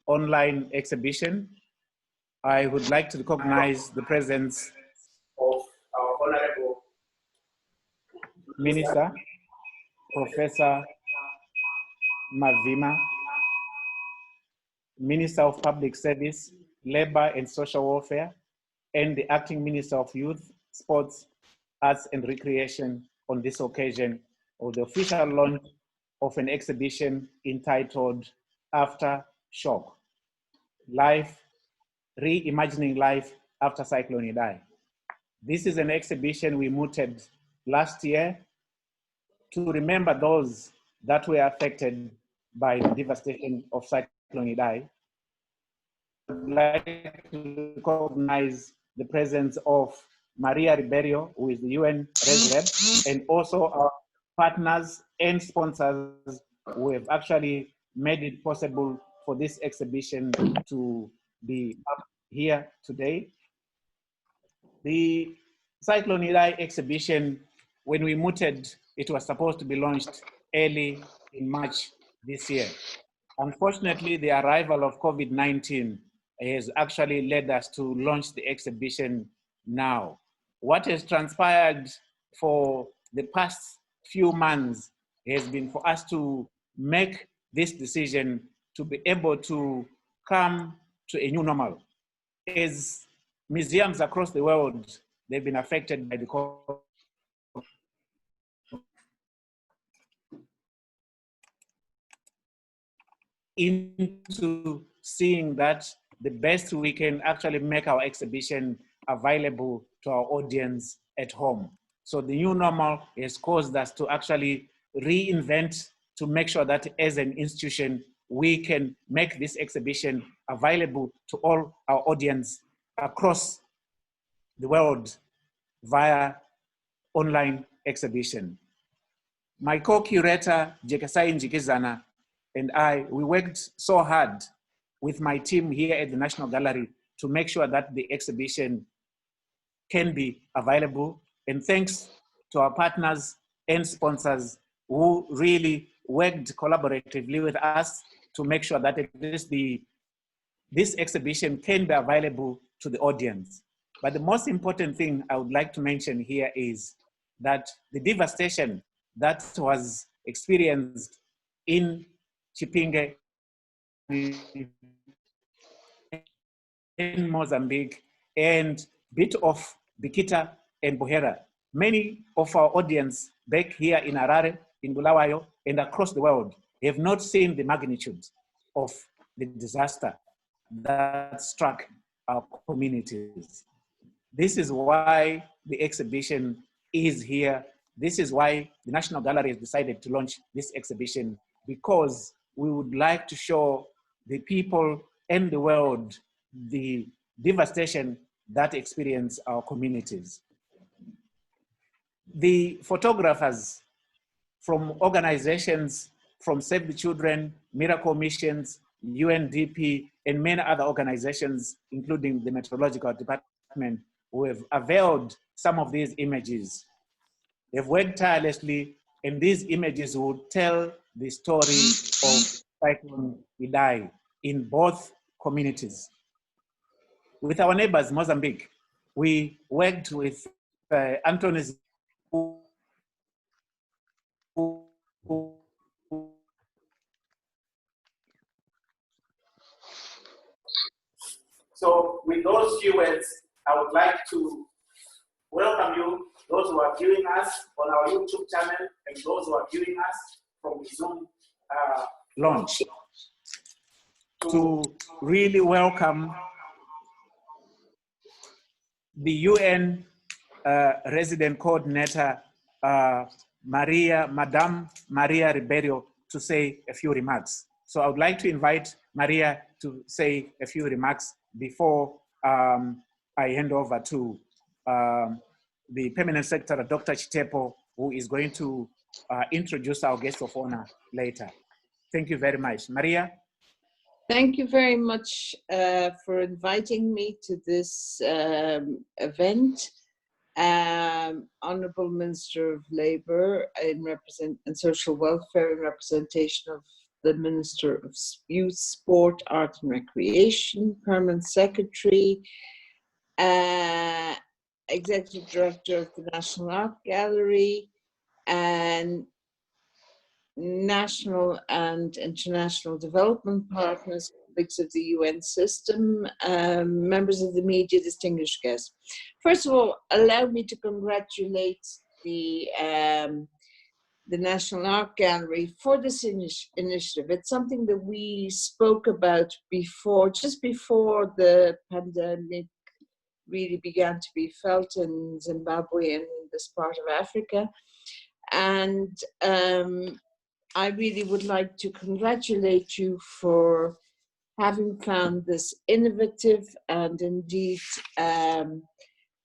online exhibition, I would like to recognize the presence of our Honorable Minister, Professor Mavima, Minister of Public Service, Labor and Social Welfare, and the Acting Minister of Youth, Sports, Arts and Recreation on this occasion of the official launch of an exhibition entitled Aftershock, Life, Reimagining Life After Cyclone Idai. This is an exhibition we mooted last year to remember those that were affected by the devastation of Cyclone Idai. I'd like to recognize the presence of Maria Ribeiro, who is the UN Res Lab, and also our partners and sponsors who have actually made it possible for this exhibition to be up here today. The Cyclone Idai exhibition, when we mooted, it was supposed to be launched early in March this year. Unfortunately, the arrival of COVID-19 has actually led us to launch the exhibition now. What has transpired for the past few months has been for us to make this decision to be able to come to a new normal. As museums across the world, they've been affected by the COVID. Into seeing that the best we can actually make our exhibition available to our audience at home. So the new normal has caused us to actually reinvent to make sure that as an institution, we can make this exhibition available to all our audience across the world via online exhibition. My co-curator, JEKESAI NJIKIZANA, and I, we worked so hard with my team here at the National Gallery to make sure that the exhibition can be available. And thanks to our partners and sponsors who really worked collaboratively with us to make sure that this exhibition can be available to the audience. But the most important thing I would like to mention here is that the devastation that was experienced in Chipinge, in Mozambique, and bit of Bikita and Buhera. Many of our audience back here in Harare, in Bulawayo, and across the world have not seen the magnitude of the disaster that struck our communities. This is why the exhibition is here. This is why the National Gallery has decided to launch this exhibition, because we would like to show the people and the world the devastation that experience our communities. The photographers from organizations from Save the Children, Miracle Missions, UNDP, and many other organizations, including the Meteorological Department, who have availed some of these images. They've worked tirelessly, and these images will tell the story of Cyclone Idai in both communities. With our neighbors, Mozambique, we worked with Anthony's So with those few words, I would like to welcome you, those who are viewing us on our YouTube channel and those who are viewing us from the Zoom launch, to really welcome the UN resident coordinator, Madame Maria Ribeiro, to say a few remarks. So I would like to invite Maria to say a few remarks before I hand over to the Permanent Secretary, Dr. Chitepo, who is going to introduce our guest of honor later. Thank you very much. Maria? Thank you very much for inviting me to this event. Honourable Minister of Labour and Social Welfare in representation of the Minister of Youth, Sport, Art and Recreation, Permanent Secretary, Executive Director of the National Art Gallery, and national and international development partners, colleagues of the UN system, members of the media, distinguished guests. First of all, allow me to congratulate the National Art Gallery for this initiative. It's something that we spoke about before, just before the pandemic really began to be felt in Zimbabwe and in this part of Africa. And I really would like to congratulate you for having found this innovative and indeed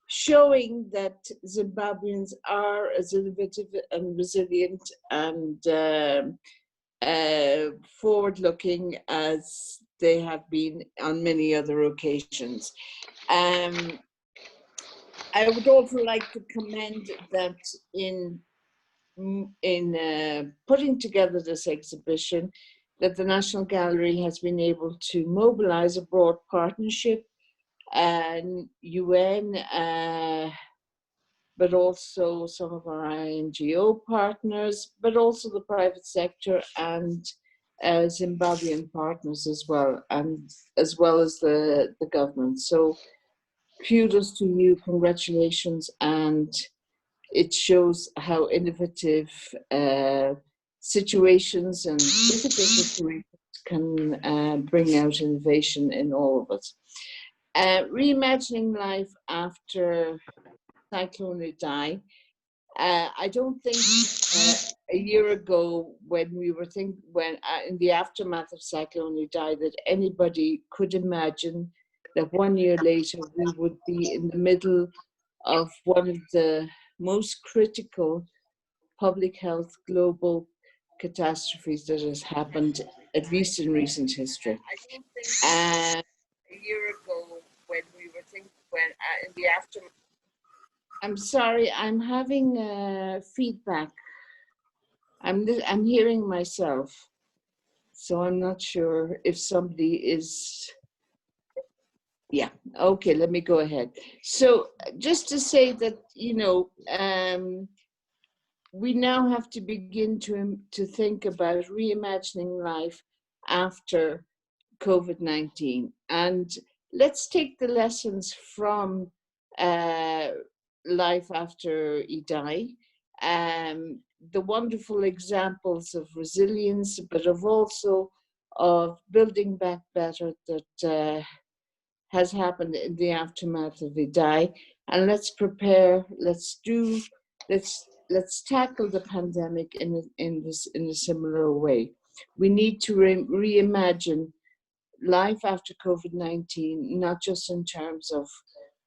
showing that Zimbabweans are as innovative and resilient and forward-looking as they have been on many other occasions. I would also like to commend that in putting together this exhibition, that the National Gallery has been able to mobilize a broad partnership and UN, but also some of our NGO partners, but also the private sector and Zimbabwean partners as well, and as well as the government. So kudos to you, congratulations, and it shows how innovative situations and difficult situations can bring out innovation in all of us. Reimagining life after Cyclone Idai. I don't think a year ago, when we were in the aftermath of Cyclone Idai, that anybody could imagine that 1 year later we would be in the middle of one of the most critical public health global catastrophes that has happened, at least in recent history. A year ago, when we were in the aftermath. I'm sorry, I'm having feedback. I'm hearing myself, so I'm not sure if somebody is. Yeah, okay, let me go ahead. So just to say that, you know, we now have to begin to think about reimagining life after COVID-19. And let's take the lessons from life after Idai, the wonderful examples of resilience, but of building back better that has happened in the aftermath of Idai, and let's prepare. Let's tackle the pandemic in a similar way. We need to reimagine life after COVID-19, not just in terms of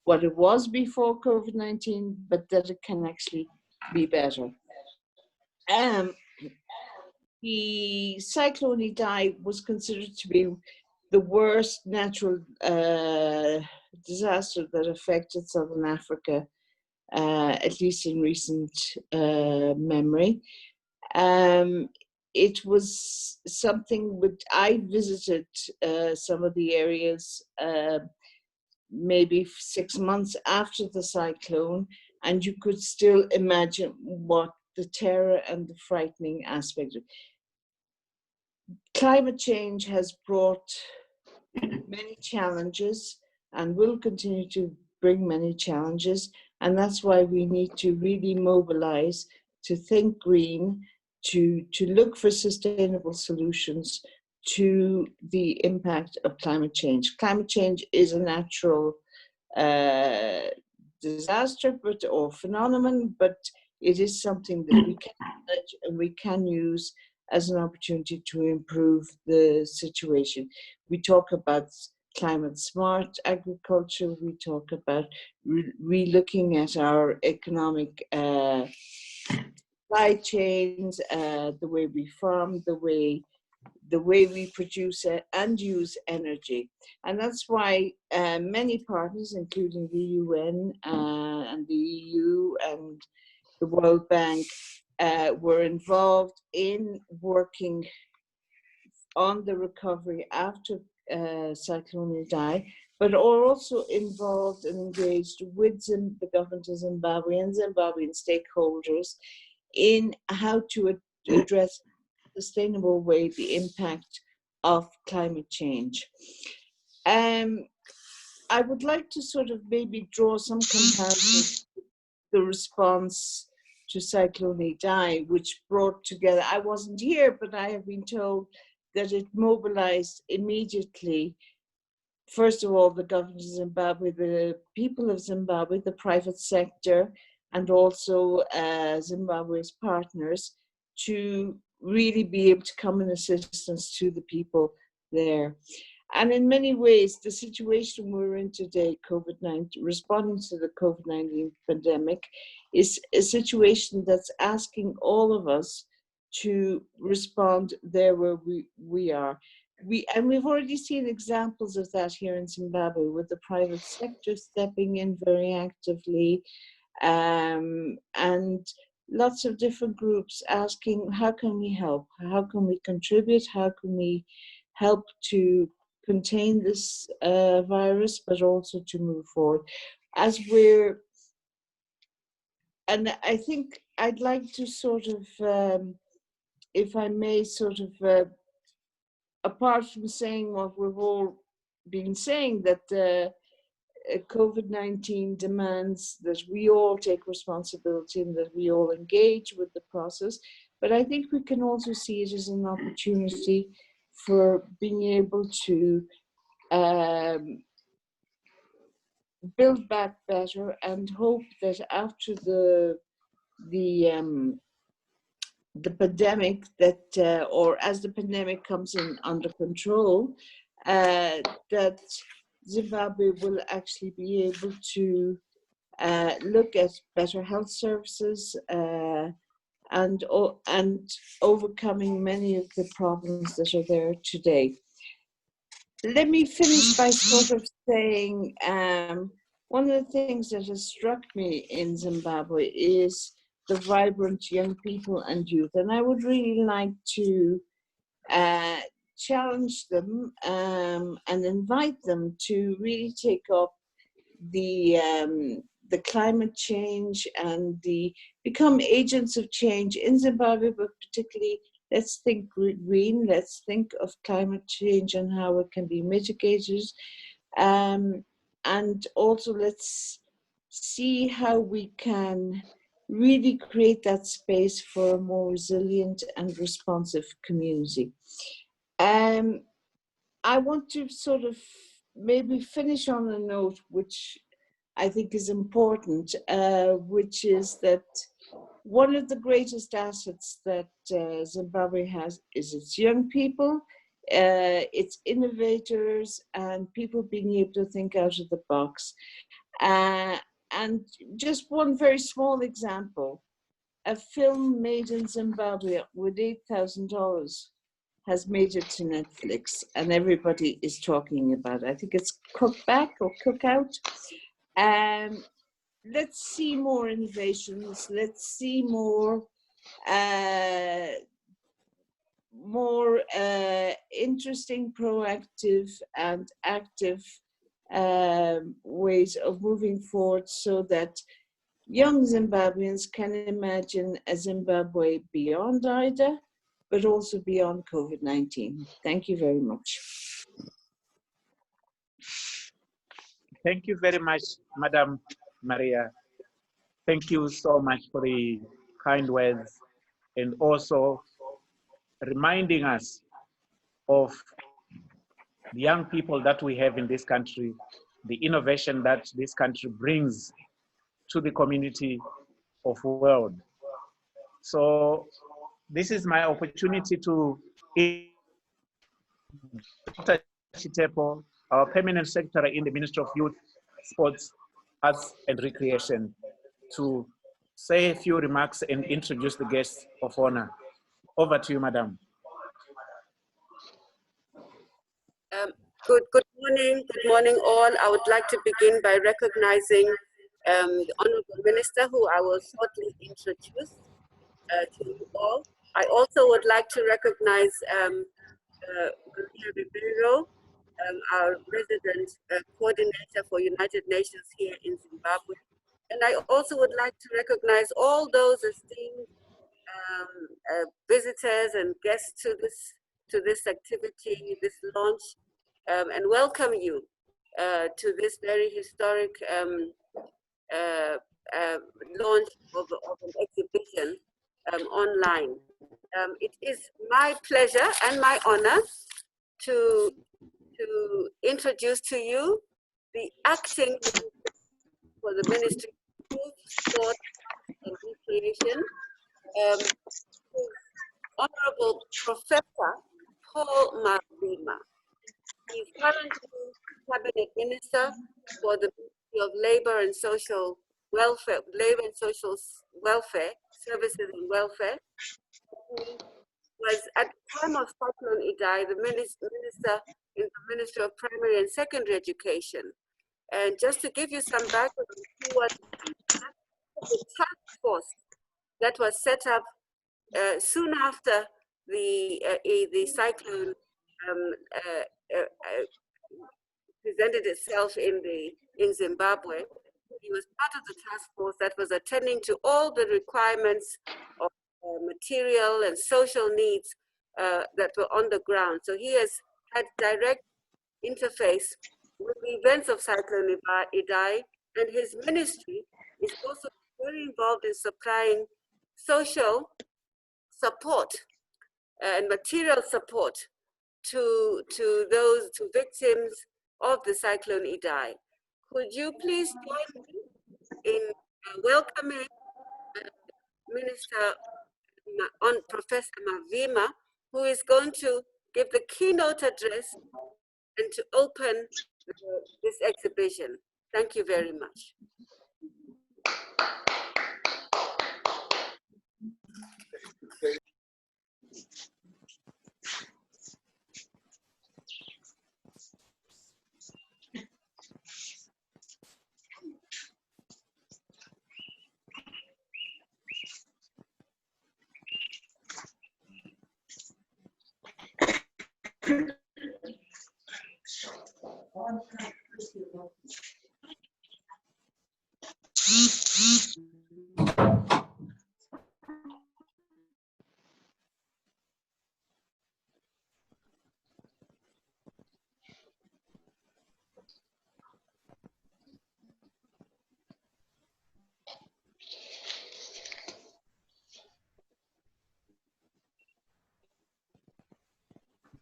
what it was before COVID-19, but that it can actually be better. The Cyclone Idai was considered to be the worst natural disaster that affected Southern Africa, at least in recent memory. It was something which I visited some of the areas maybe 6 months after the cyclone, and you could still imagine what the terror and the frightening aspect of. Climate change has brought many challenges and will continue to bring many challenges, and that's why we need to really mobilize to think green, to look for sustainable solutions to the impact of climate change. Climate change is a natural disaster or phenomenon, but it is something that we can manage and we can use as an opportunity to improve the situation. We talk about climate smart agriculture, we talk about re-looking at our economic supply chains, the way we farm, the way we produce and use energy. And that's why many partners, including the UN and the EU and the World Bank, were involved in working on the recovery after Cyclone Idai, but are also involved and engaged with the government of Zimbabwe and Zimbabwean stakeholders in how to address in a sustainable way the impact of climate change. I would like to sort of maybe draw some comparisons to the response to Cyclone Idai, which brought together, I wasn't here, but I have been told that it mobilized immediately, first of all, the government of Zimbabwe, the people of Zimbabwe, the private sector, and also Zimbabwe's partners to really be able to come in assistance to the people there. And in many ways, the situation we're in today, COVID-19, responding to the COVID-19 pandemic, is a situation that's asking all of us to respond there where we are. And we've already seen examples of that here in Zimbabwe, with the private sector stepping in very actively, and lots of different groups asking, how can we help? How can we contribute? How can we help to contain this virus, but also to move forward? And I think I'd like to sort of, if I may, sort of, apart from saying what we've all been saying, that COVID-19 demands that we all take responsibility and that we all engage with the process, but I think we can also see it as an opportunity for being able to build back better, and hope that after the pandemic, that or as the pandemic comes in under control, that Zimbabwe will actually be able to look at better health services and overcoming many of the problems that are there today. Let me finish by sort of saying one of the things that has struck me in Zimbabwe is the vibrant young people and youth. And I would really like to challenge them and invite them to really take up the climate change and become agents of change in Zimbabwe, but particularly let's think green, let's think of climate change and how it can be mitigated. And also let's see how we can really create that space for a more resilient and responsive community. I want to sort of maybe finish on a note which I think is important, which is that one of the greatest assets that Zimbabwe has is its young people, its innovators, and people being able to think out of the box. And just one very small example, a film made in Zimbabwe with $8,000 has made it to Netflix, and everybody is talking about it. I think it's Cookback or Cookout. Let's see more innovations. Let's see more interesting, proactive, and active ways of moving forward, so that young Zimbabweans can imagine a Zimbabwe beyond Ida, but also beyond COVID-19. Thank you very much. Thank you very much, Madam Maria. Thank you so much for the kind words, and also reminding us of the young people that we have in this country, the innovation that this country brings to the community of the world. So this is my opportunity to Dr. Chitepo, our permanent secretary in the Ministry of Youth, Sports, Arts and Recreation, to say a few remarks and introduce the guests of honor. Over to you, Madam. Good morning all. I would like to begin by recognizing the Honorable Minister, who I will shortly introduce to you all. I also would like to recognize Maria Ribeiro, our resident coordinator for United Nations here in Zimbabwe. And I also would like to recognize all those esteemed visitors and guests to this activity, this launch, and welcome you to this very historic launch of an exhibition online. It is my pleasure and my honor to introduce to you the acting for the Ministry of Youth, Sport and Recreation, Honorable Professor Paul Mavima. He is currently Cabinet Minister for the Ministry of Labor and Social Welfare, Services and Welfare. He was at the time of Cyclone Idai, the minister in the Ministry of Primary and Secondary Education. And just to give you some background, he was the task force that was set up soon after the cyclone presented itself in Zimbabwe. He was part of the task force that was attending to all the requirements of material and social needs that were on the ground. So he has had direct interface with the events of Cyclone Idai, and his ministry is also very involved in supplying social support and material support to victims of the Cyclone Idai. Could you please join me in welcoming Professor Mavima, who is going to give the keynote address and to open this exhibition. Thank you very much.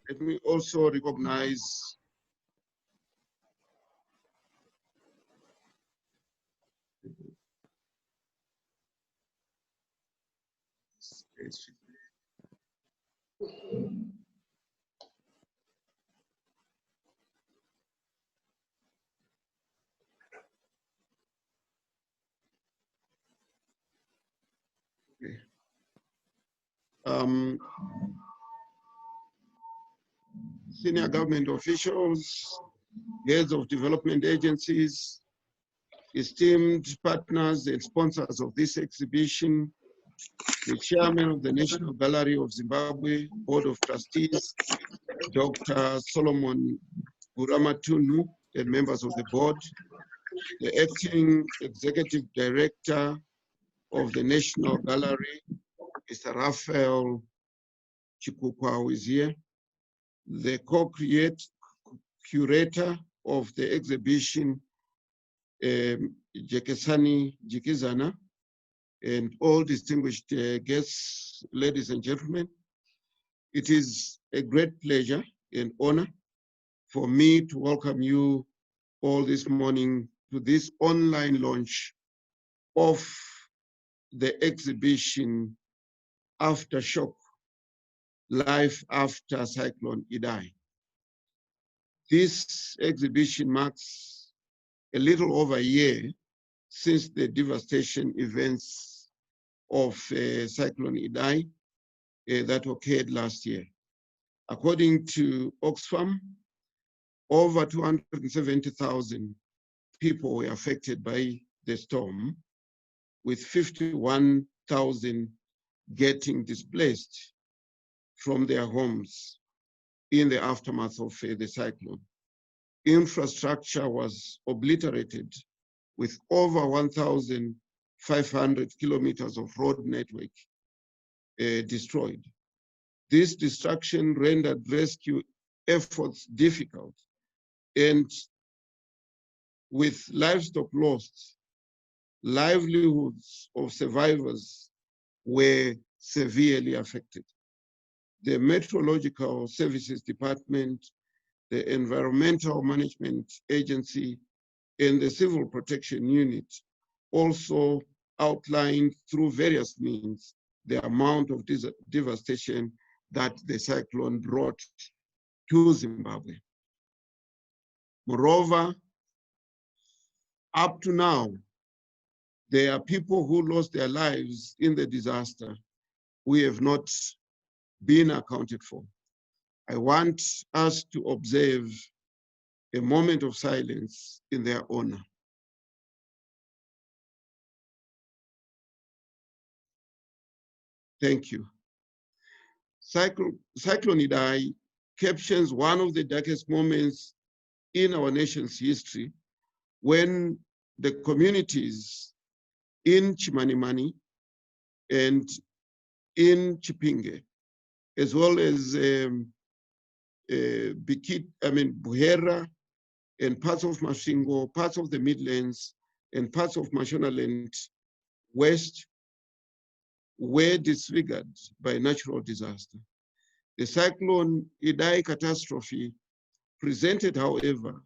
Let me also recognize senior government officials, heads of development agencies, esteemed partners and sponsors of this exhibition, the chairman of the National Gallery of Zimbabwe, Board of Trustees, Dr. Solomon Buramatunu, and members of the board, the acting executive director of the National Gallery, Mr. RAPHAEL CHIKUKWA, who is here, the curator of the exhibition, JEKESAI, and all distinguished guests, ladies and gentlemen. It is a great pleasure and honor for me to welcome you all this morning to this online launch of the exhibition Aftershock, Life After Cyclone Idai. This exhibition marks a little over a year since the devastation events of Cyclone Idai that occurred last year. According to Oxfam, over 270,000 people were affected by the storm, with 51,000 getting displaced from their homes. in the aftermath of the cyclone. Infrastructure was obliterated with over 1,500 kilometers of road network destroyed. This destruction rendered rescue efforts difficult, and with livestock lost, livelihoods of survivors were severely affected. The Meteorological Services Department, the Environmental Management Agency, and the Civil Protection Unit also outlined through various means the amount of devastation that the cyclone brought to Zimbabwe. Moreover, up to now, there are people who lost their lives in the disaster who have not been accounted for. I want us to observe a moment of silence in their honor. Thank you. Cyclone Idai captures one of the darkest moments in our nation's history, when the communities in Chimanimani and in Chipinge, as well as Buhera and parts of Masvingo, parts of the Midlands, and parts of Mashonaland West were disfigured by natural disaster. The Cyclone Idai catastrophe presented, however,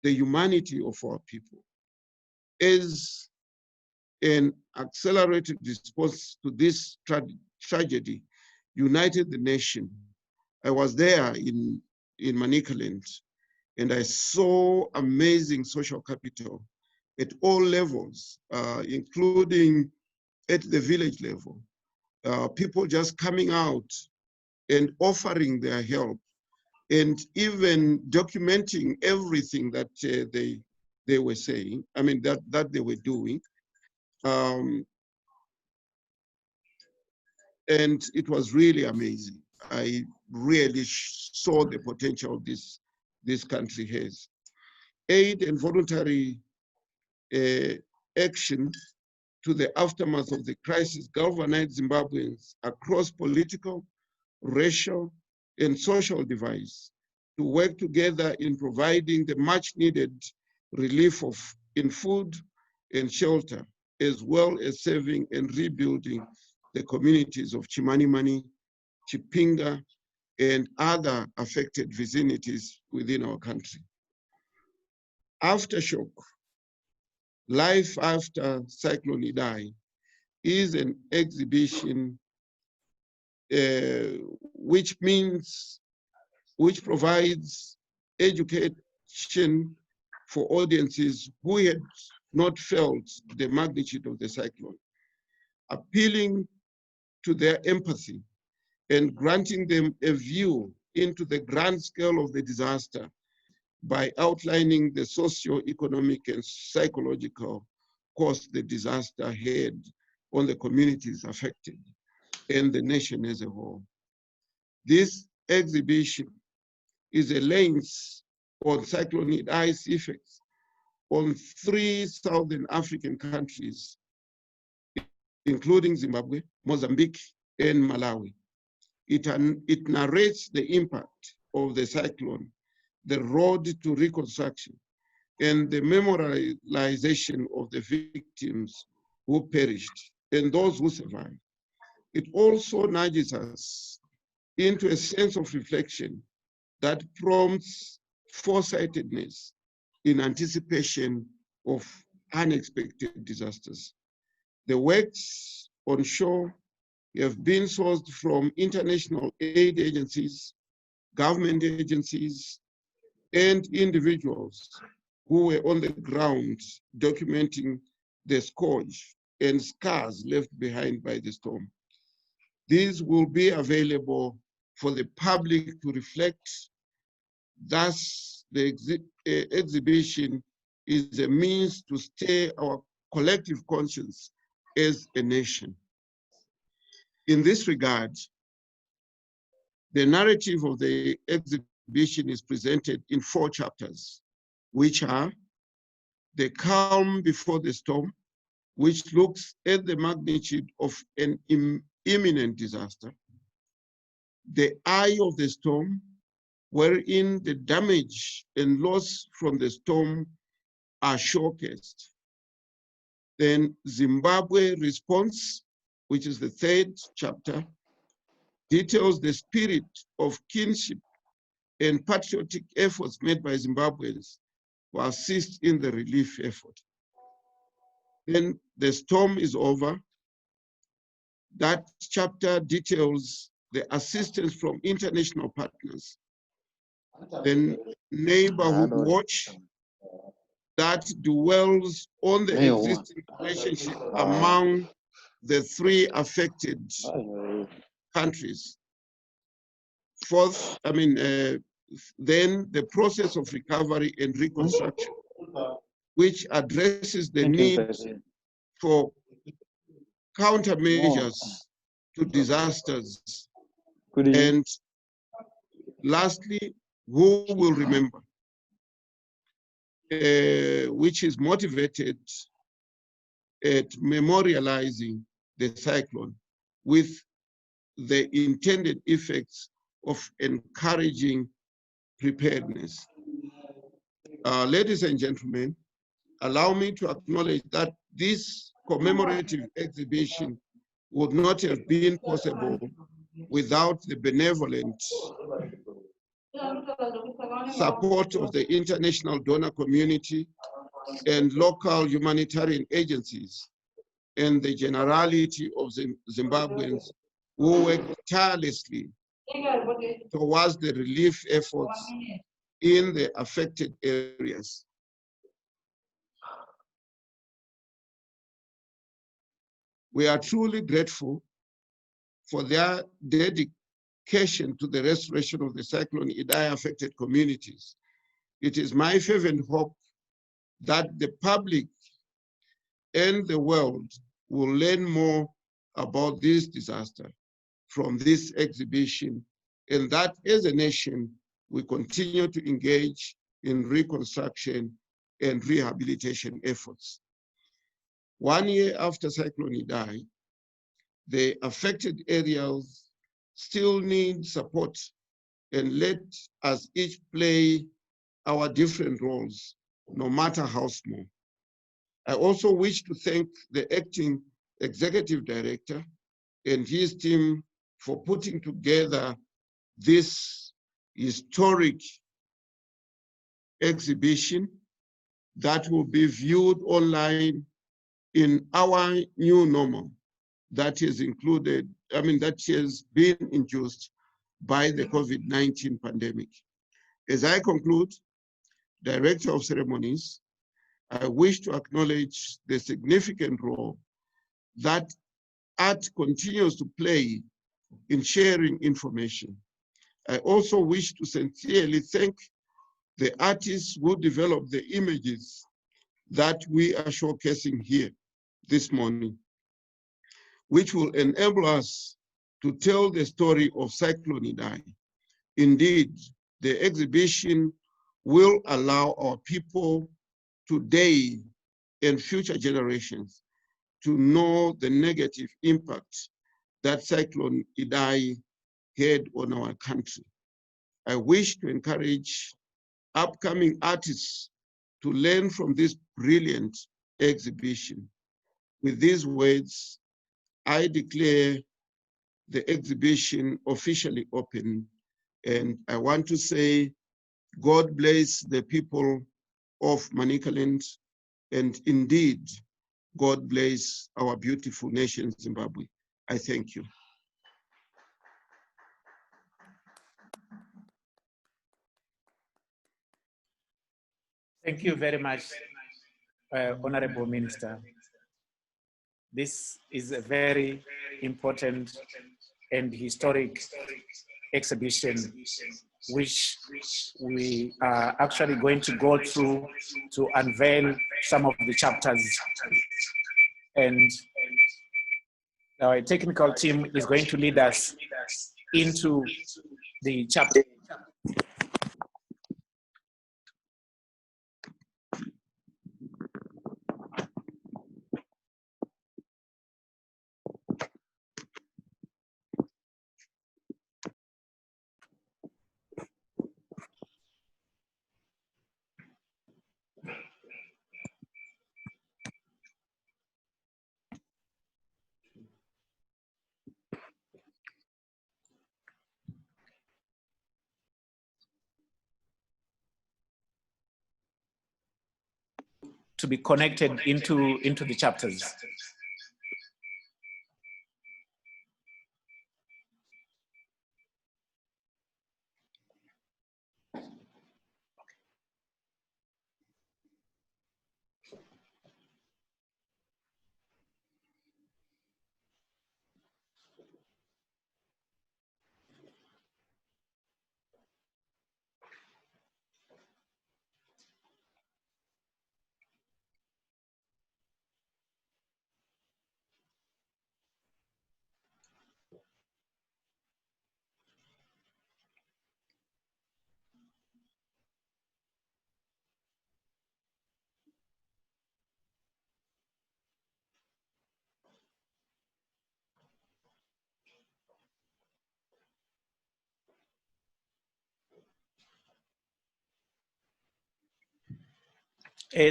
the humanity of our people as an accelerated response to this tragedy united the nation. I was there in Manicaland, and I saw amazing social capital at all levels, including at the village level. People just coming out and offering their help, and even documenting everything that they were saying, that they were doing. And it was really amazing. I really saw the potential this country has. Aid and voluntary action to the aftermath of the crisis galvanized Zimbabweans across political, racial, and social divides to work together in providing the much needed relief in food and shelter, as well as saving and rebuilding the communities of Chimanimani, Chipinge, and other affected vicinities within our country. Aftershock, Life After Cyclone Idai, is an exhibition which provides education for audiences who had not felt the magnitude of the cyclone, appealing to their empathy and granting them a view into the grand scale of the disaster by outlining the socio-economic and psychological cost the disaster had on the communities affected and the nation as a whole. This exhibition is a lens on Cyclone Idai's effects on 3 Southern African countries, including Zimbabwe, Mozambique, and Malawi. It narrates the impact of the cyclone, the road to reconstruction, and the memorialization of the victims who perished and those who survived. It also nudges us into a sense of reflection that prompts foresightedness in anticipation of unexpected disasters. The works on show have been sourced from international aid agencies, government agencies, and individuals who were on the ground documenting the scourge and scars left behind by the storm. These will be available for the public to reflect. Thus, the exhibition is a means to stir our collective conscience as a nation. In this regard, The narrative of the exhibition is presented in 4 chapters, which are the calm before the storm, which looks at the magnitude of an imminent disaster, the eye of the storm, wherein the damage and loss from the storm are showcased. Then Zimbabwe response, which is the 3rd chapter, details the spirit of kinship and patriotic efforts made by Zimbabweans to assist in the relief effort. Then the storm is over. That chapter details the assistance from international partners. Then neighborhood watch that dwells on the existing relationship among the 3 affected countries. Fourth, then the process of recovery and reconstruction, which addresses the need for countermeasures to disasters. And lastly, who will remember, which is motivated at memorializing the cyclone with the intended effects of encouraging preparedness. Ladies and gentlemen, allow me to acknowledge that this commemorative exhibition would not have been possible without the benevolent support of the international donor community and local humanitarian agencies and the generality of Zimbabweans who worked tirelessly towards the relief efforts in the affected areas. We are truly grateful for their dedication to the restoration of the Cyclone Idai affected communities. It is my fervent hope that the public and the world will learn more about this disaster from this exhibition, and that as a nation, we continue to engage in reconstruction and rehabilitation efforts. 1 year after Cyclone Idai, the affected areas still need support, and let us each play our different roles, no matter how small. I also wish to thank the acting executive director and his team for putting together this historic exhibition that will be viewed online in our new normal that is included, that has been induced by the COVID-19 pandemic. As I conclude, Director of Ceremonies, I wish to acknowledge the significant role that art continues to play in sharing information. I also wish to sincerely thank the artists who developed the images that we are showcasing here this morning, which will enable us to tell the story of Cyclone Idai. Indeed, the exhibition will allow our people today and future generations to know the negative impact that Cyclone Idai had on our country. I wish to encourage upcoming artists to learn from this brilliant exhibition. With these words, I declare the exhibition officially open, and I want to say, God bless the people of Manicaland, and indeed, God bless our beautiful nation, Zimbabwe. I thank you. Thank you very much, Honorable Minister. This is a very important and historic exhibition, which we are actually going to go through to unveil some of the chapters. And our technical team is going to lead us into the chapter. To be connected into the chapters.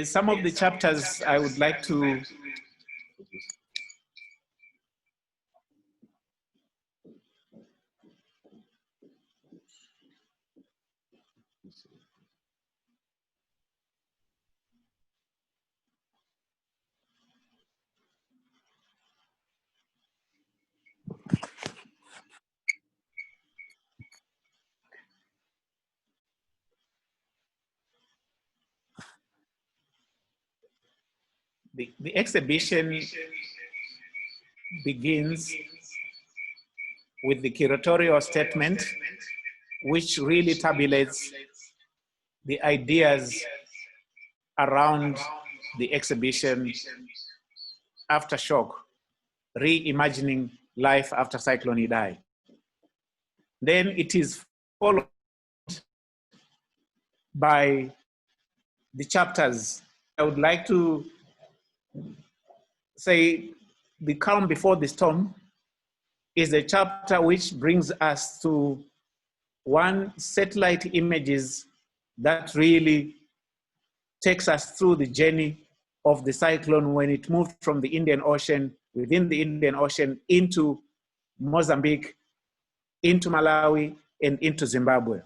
Some of the chapters I would like to the exhibition begins with the curatorial statement, which really tabulates the ideas around the exhibition Aftershock, reimagining life after Cyclone Idai. Then it is followed by the chapters. I would like to say the calm before the storm is a chapter which brings us to one satellite images that really takes us through the journey of the cyclone when it moved from the Indian Ocean, within the Indian Ocean, into Mozambique, into Malawi, and into Zimbabwe.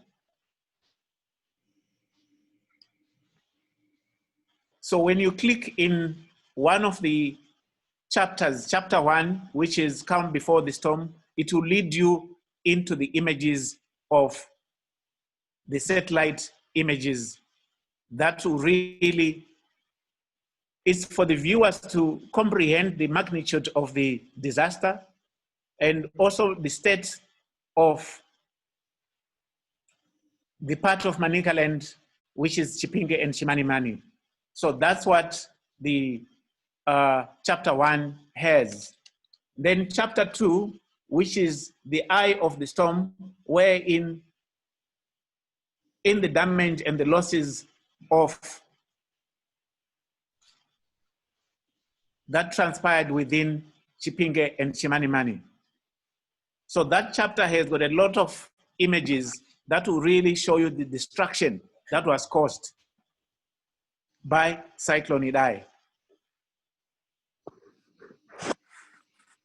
So when you click in one of the chapters, chapter 1, which is Calm Before the Storm, it will lead you into the images of the satellite images that will really, it's for the viewers to comprehend the magnitude of the disaster and also the state of the part of Manicaland, which is Chipinge and Chimanimani. So that's what the chapter 1 has. Then chapter 2, which is the eye of the storm, wherein in the damage and the losses of that transpired within Chipinge and Chimanimani. So that chapter has got a lot of images that will really show you the destruction that was caused by Cyclone Idai.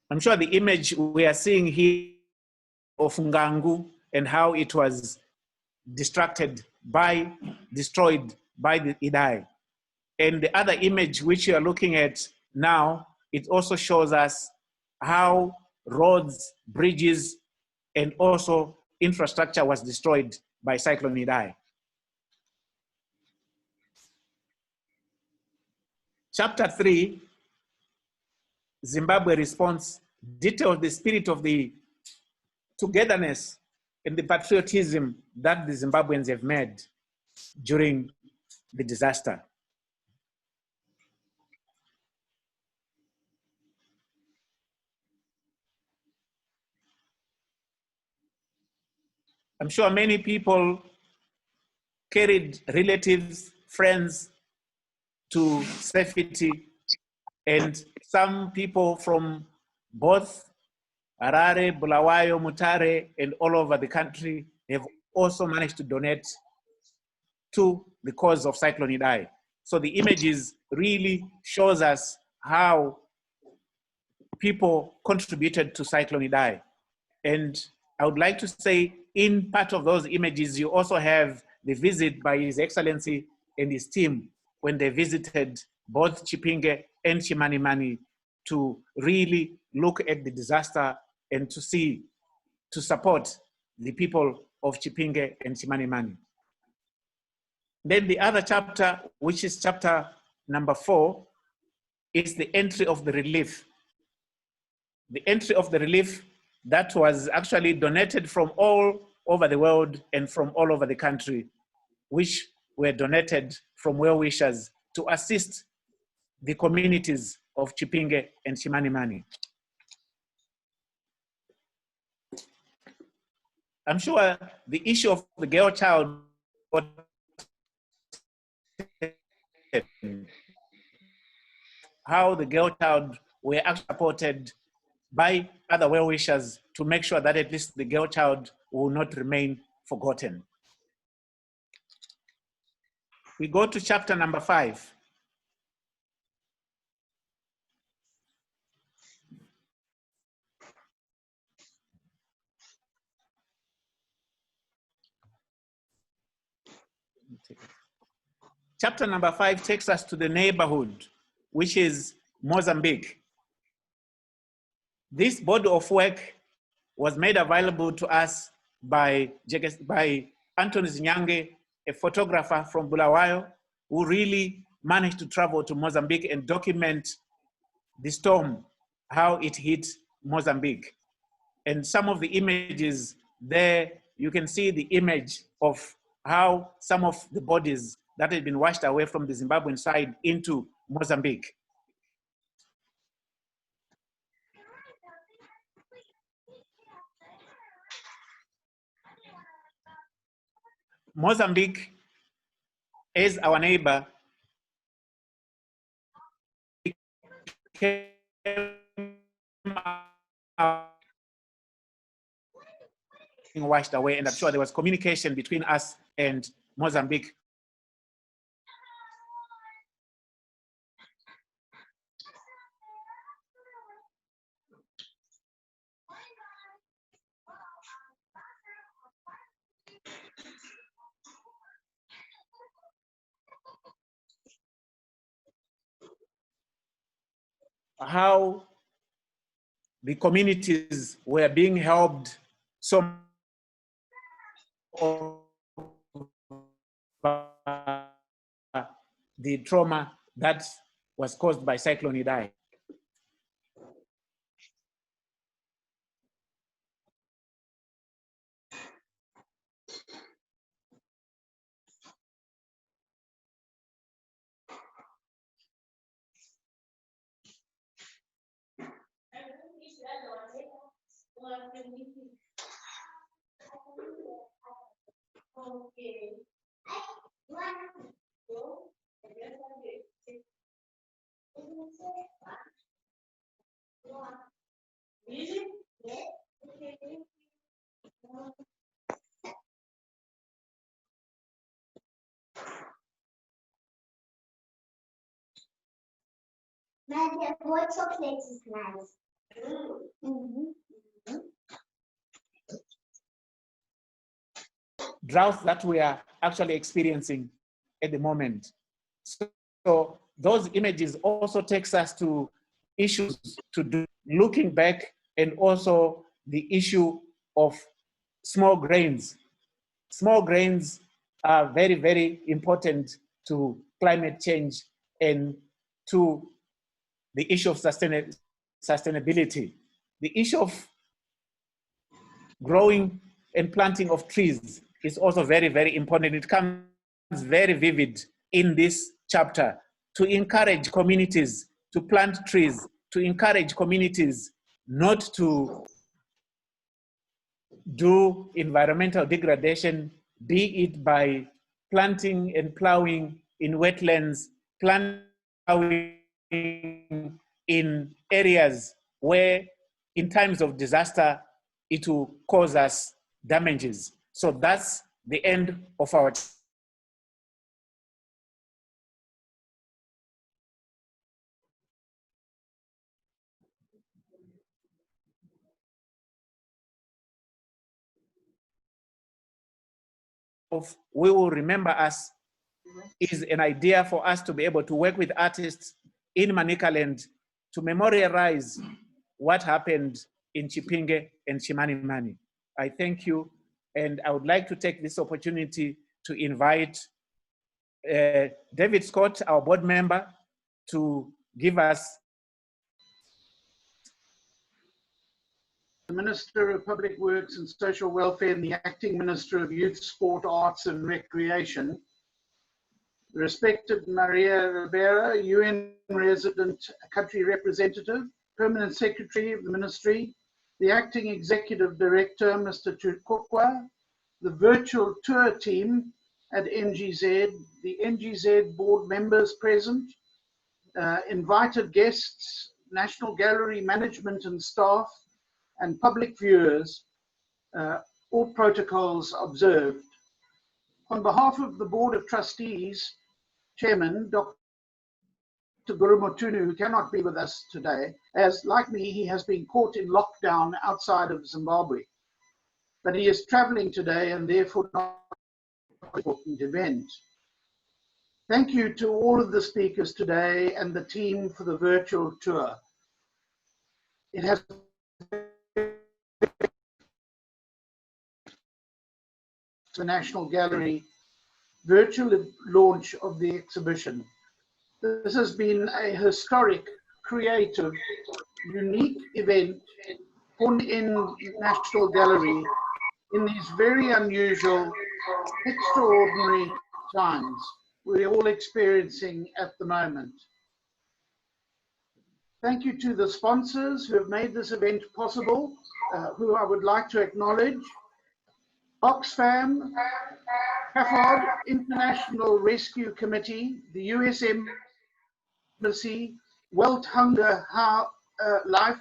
I'm sure the image we are seeing here of Ngangu and how it was destroyed by the Idai. And the other image which you are looking at now, it also shows us how roads, bridges, and also infrastructure was destroyed by Cyclone Idai. Chapter 3, Zimbabwe response, details the spirit of the togetherness and the patriotism that the Zimbabweans have made during the disaster. I'm sure many people carried relatives, friends to safety, and some people from both Harare, Bulawayo, Mutare, and all over the country have also managed to donate to the cause of Cyclone Idai. So the images really shows us how people contributed to Cyclone Idai. And I would like to say, in part of those images, you also have the visit by His Excellency and his team when they visited both Chipinge and Chimanimani to really look at the disaster and to support the people of Chipinge and Chimanimani. Then the other chapter, which is chapter number 4, is the entry of the relief. The entry of the relief that was actually donated from all over the world and from all over the country, which were donated from well-wishers to assist the communities of Chipinge and Chimanimani. I'm sure the issue of the girl child, how the girl child were actually supported by other well-wishers to make sure that at least the girl child will not remain forgotten. We go to chapter number 5. Chapter number 5 takes us to the neighborhood, which is Mozambique. This body of work was made available to us by Anthony Zinyange, a photographer from Bulawayo, who really managed to travel to Mozambique and document the storm, how it hit Mozambique. And some of the images there, you can see the image of how some of the bodies that had been washed away from the Zimbabwean side into Mozambique. Mozambique is our neighbor. Washed away, and I'm sure there was communication between us and Mozambique. How the communities were being helped so the trauma that was caused by Cyclone Idai. What chocolate is nice? Drought that we are actually experiencing at the moment. So those images also takes us to issues to do, looking back, and also the issue of small grains. Small grains are very, very important to climate change and to the issue of sustainability. The issue of growing and planting of trees is also very, very important. It comes very vivid in this chapter to encourage communities to plant trees, to encourage communities not to do environmental degradation, be it by planting and plowing in wetlands, plowing in areas where in times of disaster, it will cause us damages. So that's the end of our We Will Remember Us is an idea for us to be able to work with artists in Manicaland to memorialize what happened in Chipinge and Chimanimani. I thank you, and I would like to take this opportunity to invite David Scott, our board member, to give us. The Minister of Public Works and Social Welfare and the Acting Minister of Youth, Sport, Arts and Recreation, the respected Maria Rivera, UN Resident Country Representative, Permanent Secretary of the Ministry, the Acting Executive Director, Mr. CHIKUKWA, the virtual tour team at NGZ, the NGZ board members present, invited guests, National Gallery management and staff, and public viewers, all protocols observed. On behalf of the Board of Trustees, Chairman, Dr. Gurumotunu, who cannot be with us today, as like me, he has been caught in lockdown outside of Zimbabwe. But he is traveling today and therefore not an important event. Thank you to all of the speakers today and the team for the virtual tour. It has the National Gallery virtual launch of the exhibition. This has been a historic, creative, unique event in National Gallery in these very unusual, extraordinary times we're all experiencing at the moment. Thank you to the sponsors who have made this event possible, who I would like to acknowledge. Oxfam, CAFOD, International Rescue Committee, the US Embassy, World Hunger Life,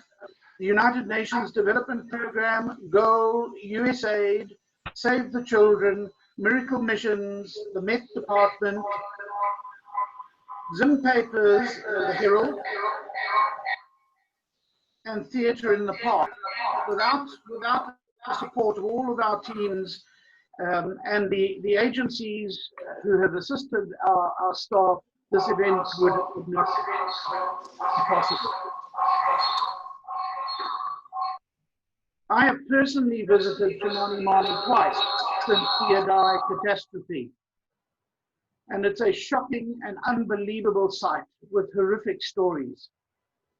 the United Nations Development Program, GOAL, USAID, Save the Children, Miracle Missions, the Met Department, Zim Papers, the Herald, and Theatre in the Park. Without the support of all of our teams and the agencies who have assisted our staff, this event would not be possible. I have personally visited Chimanimani twice since the Idai catastrophe. And it's a shocking and unbelievable sight with horrific stories.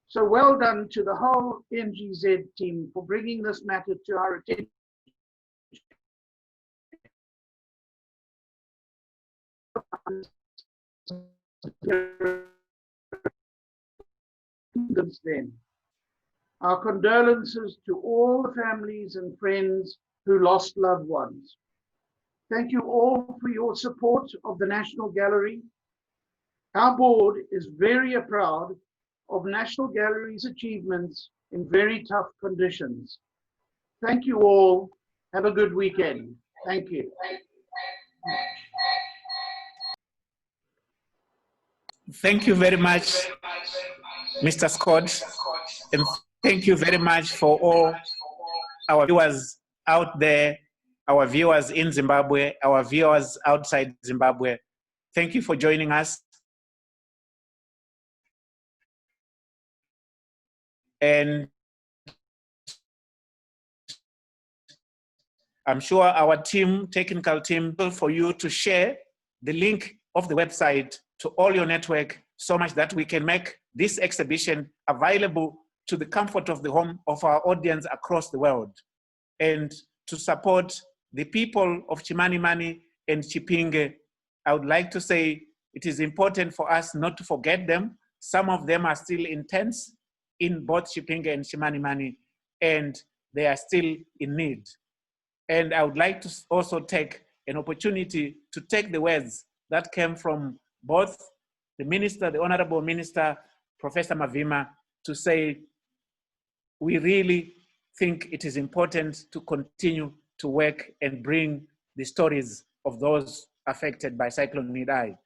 So well done to the whole NGZ team for bringing this matter to our attention. Then. Our condolences to all the families and friends who lost loved ones. Thank you all for your support of the National Gallery. Our board is very proud of National Gallery's achievements in very tough conditions. Thank you all. Have a good weekend. Thank you. Thank you very much, Mr. Scott, and thank you very much for all our viewers out there, our viewers in Zimbabwe, our viewers outside Zimbabwe. Thank you for joining us. And I'm sure our team, technical team, for you to share the link of the website to all your network so much that we can make this exhibition available to the comfort of the home of our audience across the world. And to support the people of Chimanimani and Chipinge, I would like to say it is important for us not to forget them. Some of them are still in tents in both Chipinge and Chimanimani, and they are still in need. And I would like to also take an opportunity to take the words that came from both the minister, the Honorable Minister, Professor Mavima, to say, we really think it is important to continue to work and bring the stories of those affected by Cyclone Idai,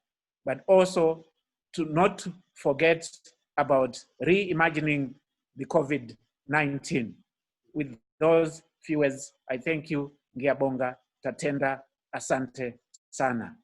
but also to not forget about reimagining the COVID-19. With those few words, I thank you, Ngiyabonga, Tatenda, Asante, Sana.